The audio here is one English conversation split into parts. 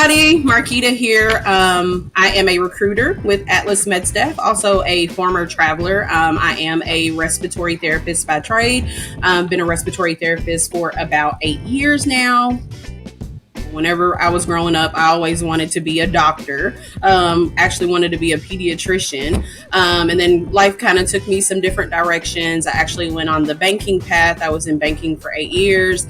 everybody, Marquita here. I am a recruiter with Atlas MedStaff, also a former traveler. I am a respiratory therapist by trade. Been a respiratory therapist for about 8 years now. Whenever I was growing up, I always wanted to be a doctor. Actually wanted to be a pediatrician. And then life kind of took me some different directions. I actually went on the banking path. I was in banking for 8 years.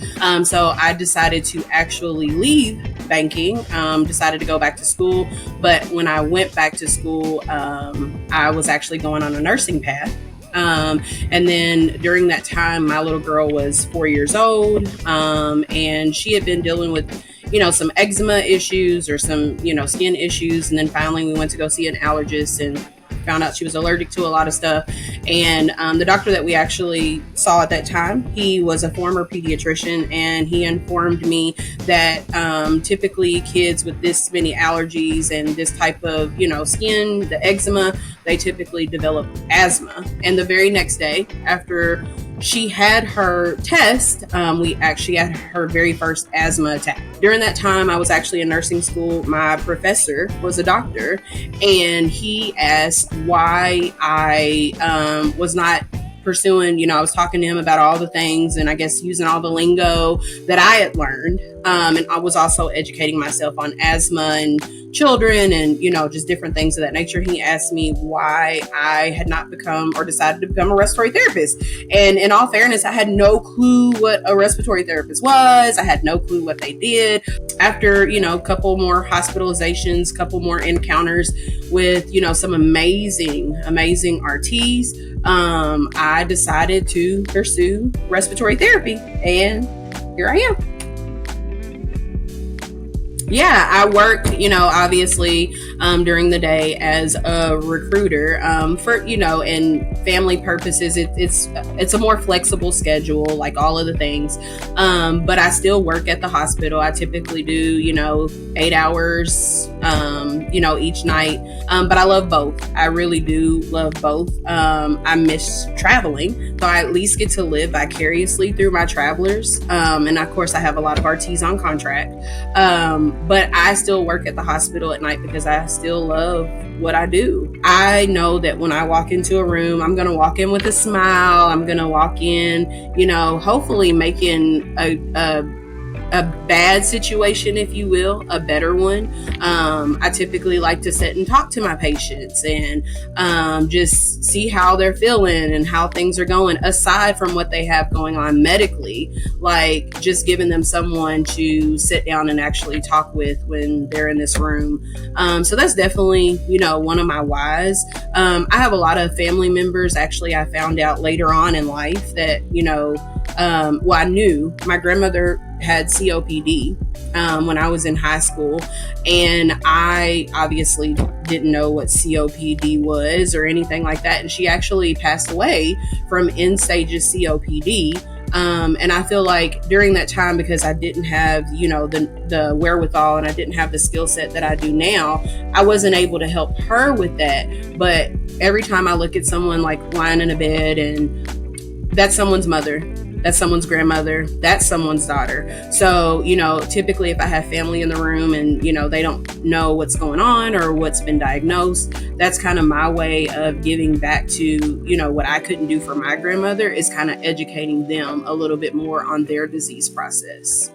So I decided to actually leave banking, decided to go back to school. But when I went back to school, I was actually going on a nursing path. And then during that time, my little girl was 4 years old, and she had been dealing with, some eczema issues or some, skin issues. And then finally we went to go see an allergist and found out she was allergic to a lot of stuff. And the doctor that we actually saw at that time, he was a former pediatrician, and he informed me that typically kids with this many allergies and this type of, skin, the eczema, they typically develop asthma. And the very next day after she had her test, we actually had her very first asthma attack. During that time, I was actually in nursing school. My professor was a doctor, and he asked why I was not pursuing, I was talking to him about all the things and I guess using all the lingo that I had learned. And I was also educating myself on asthma and children and, just different things of that nature. He asked me why I had not become or decided to become a respiratory therapist. And in all fairness, I had no clue what a respiratory therapist was. I had no clue what they did. After, a couple more hospitalizations, couple more encounters with, some amazing RTs, I decided to pursue respiratory therapy, and here I am. Yeah, I work, obviously, during the day as a recruiter, for, and family purposes, it's a more flexible schedule, like all of the things. But I still work at the hospital. I typically do, 8 hours, each night. But I love both. I really do love both. I miss traveling, so I at least get to live vicariously through my travelers. And of course I have a lot of RTs on contract. But I still work at the hospital at night because I still love what I do. I know that when I walk into a room, I'm going to walk in with a smile. I'm going to walk in, hopefully making a bad situation, if you will, a better one. I typically like to sit and talk to my patients and just see how they're feeling and how things are going, aside from what they have going on medically, like just giving them someone to sit down and actually talk with when they're in this room. So that's definitely, one of my whys. I have a lot of family members. Actually, I found out later on in life that, I knew my grandmother had COPD when I was in high school, and I obviously didn't know what COPD was or anything like that, and she actually passed away from end stages COPD. And I feel like during that time, because I didn't have, the wherewithal and I didn't have the skill set that I do now, I wasn't able to help her with that. But every time I look at someone like lying in a bed, and that's someone's mother, that's someone's grandmother, that's someone's daughter. So, typically if I have family in the room and, they don't know what's going on or what's been diagnosed, that's kind of my way of giving back to, what I couldn't do for my grandmother, is kind of educating them a little bit more on their disease process.